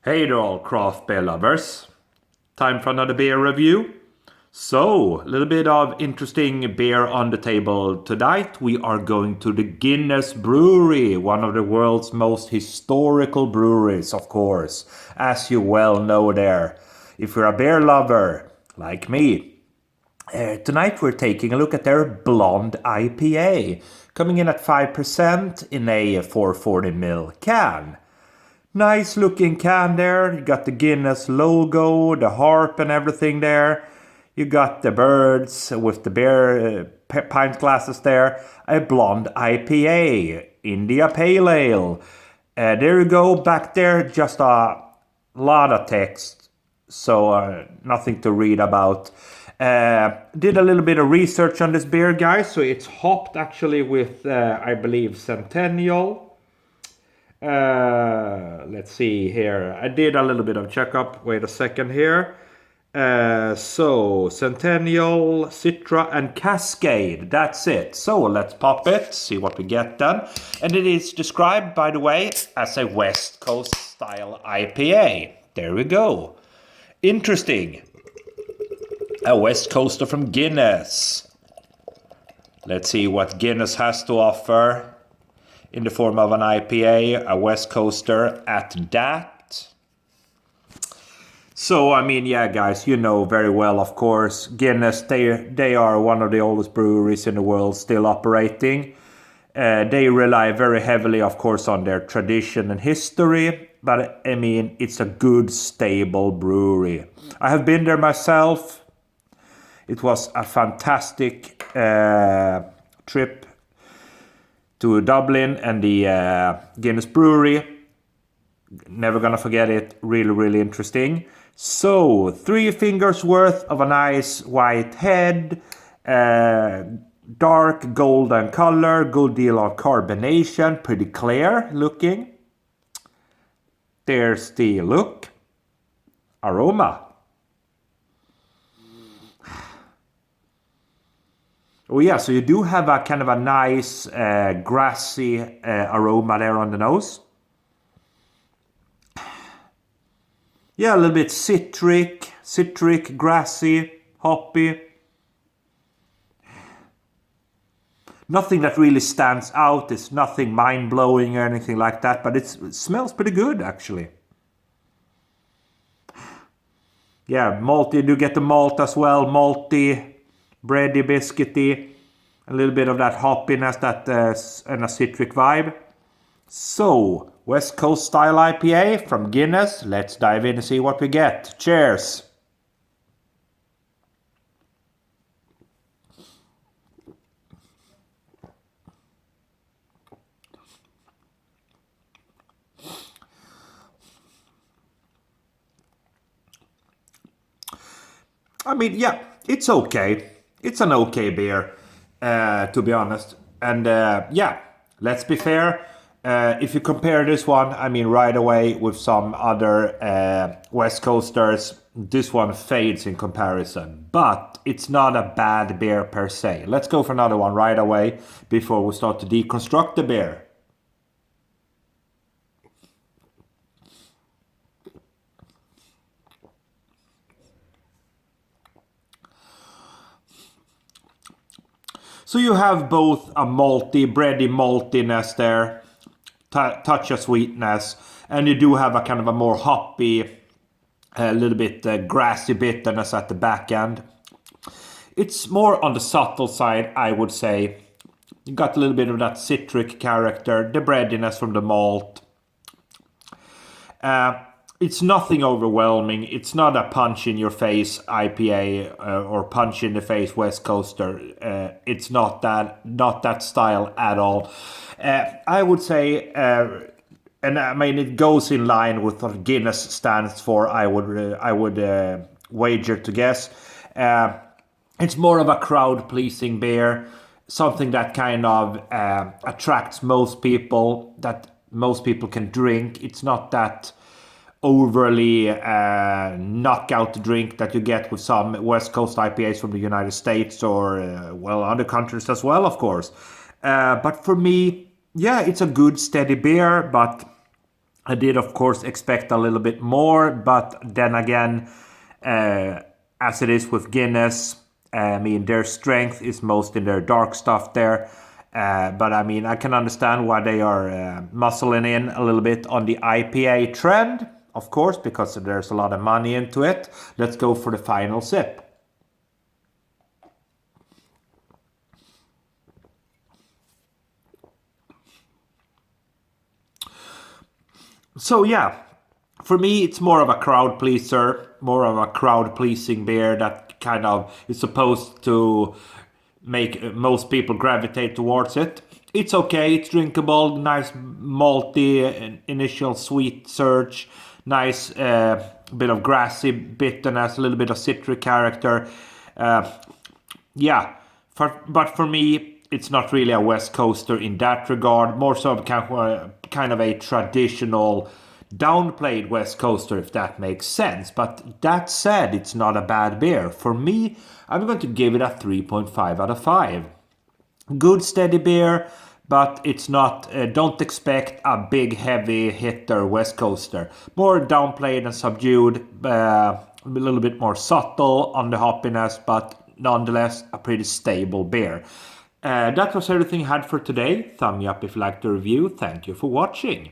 Hey there all craft beer lovers. Time for another beer review. So, a little bit of interesting beer on the table tonight. We are going to the Guinness Brewery, one of the world's most historical breweries, of course, as you well know there. If you're a beer lover, like me. Tonight we're taking a look at their Blonde IPA, coming in at 5% in a 440ml can. Nice looking can there. You got the Guinness logo, the harp and everything there. You got the birds with the beer pint glasses there. A Blonde IPA, India Pale Ale. There you go, back there, just a lot of text. So nothing to read about. Did a little bit of research on this beer, guys. So it's hopped actually with, I believe, Centennial. Let's see here. I did a little bit of checkup. Wait a second here. So Centennial, Citra, and Cascade. That's it. So let's pop it. See what we get then. And it is described, by the way, as a West Coast style IPA. There we go. Interesting. A West Coaster from Guinness. Let's see what Guinness has to offer. In the form of an IPA, a West Coaster at that. So, I mean, yeah, guys, you know very well, of course, Guinness, they are one of the oldest breweries in the world still operating. They rely very heavily, of course, on their tradition and history. But, I mean, it's a good, stable brewery. I have been there myself. It was a fantastic trip to Dublin and the Guinness Brewery. Never gonna forget it. Really, really interesting. So, 3 fingers worth of a nice white head. Dark golden color. Good deal of carbonation. Pretty clear looking. There's the look. Aroma. Oh yeah, so you do have a kind of a nice grassy aroma there on the nose. Yeah, a little bit citric, grassy, hoppy. Nothing that really stands out. It's nothing mind-blowing or anything like that, but it smells pretty good actually. Yeah, malty, you do get the malt as well, malty. Bready, biscuity, a little bit of that hoppiness, that and a citric vibe. So, West Coast style IPA from Guinness. Let's dive in and see what we get. Cheers! I mean, yeah, it's okay. It's an okay beer, to be honest. And yeah, let's be fair. If you compare this one, I mean, right away with some other West Coasters, this one fades in comparison. But it's not a bad beer per se. Let's go for another one right away before we start to deconstruct the beer. So you have both a malty, bready maltiness there, touch of sweetness, and you do have a kind of a more hoppy, a little bit grassy bitterness at the back end. It's more on the subtle side, I would say. You got a little bit of that citric character, the breadiness from the malt. It's nothing overwhelming. It's not a punch in your face IPA or punch in the face West Coaster. It's not that style at all. I would say, and I mean it goes in line with what Guinness stands for. I would wager to guess. It's more of a crowd pleasing beer, something that kind of attracts most people. That most people can drink. It's not that overly knockout drink that you get with some West Coast IPAs from the United States or, well, other countries as well, of course. But for me, yeah, it's a good steady beer, but I did, of course, expect a little bit more, but then again, as it is with Guinness, I mean, their strength is most in their dark stuff there. But I mean, I can understand why they are muscling in a little bit on the IPA trend, of course, because there's a lot of money into it. Let's go for the final sip. So yeah, for me it's more of a crowd pleaser, more of a crowd pleasing beer that kind of is supposed to make most people gravitate towards it. It's okay, it's drinkable, nice malty initial sweet surge, nice bit of grassy bitterness, a little bit of citric character. Uh, yeah, but for me, it's not really a West Coaster in that regard. More so kind of a traditional downplayed West Coaster, if that makes sense. But that said, it's not a bad beer. For me, I'm going to give it a 3.5 out of 5. Good steady beer, but it's not, don't expect a big heavy hitter West Coaster. More downplayed and subdued, a little bit more subtle on the hoppiness, but nonetheless a pretty stable beer. That was everything I had for today. Thumb me up if you liked the review. Thank you for watching.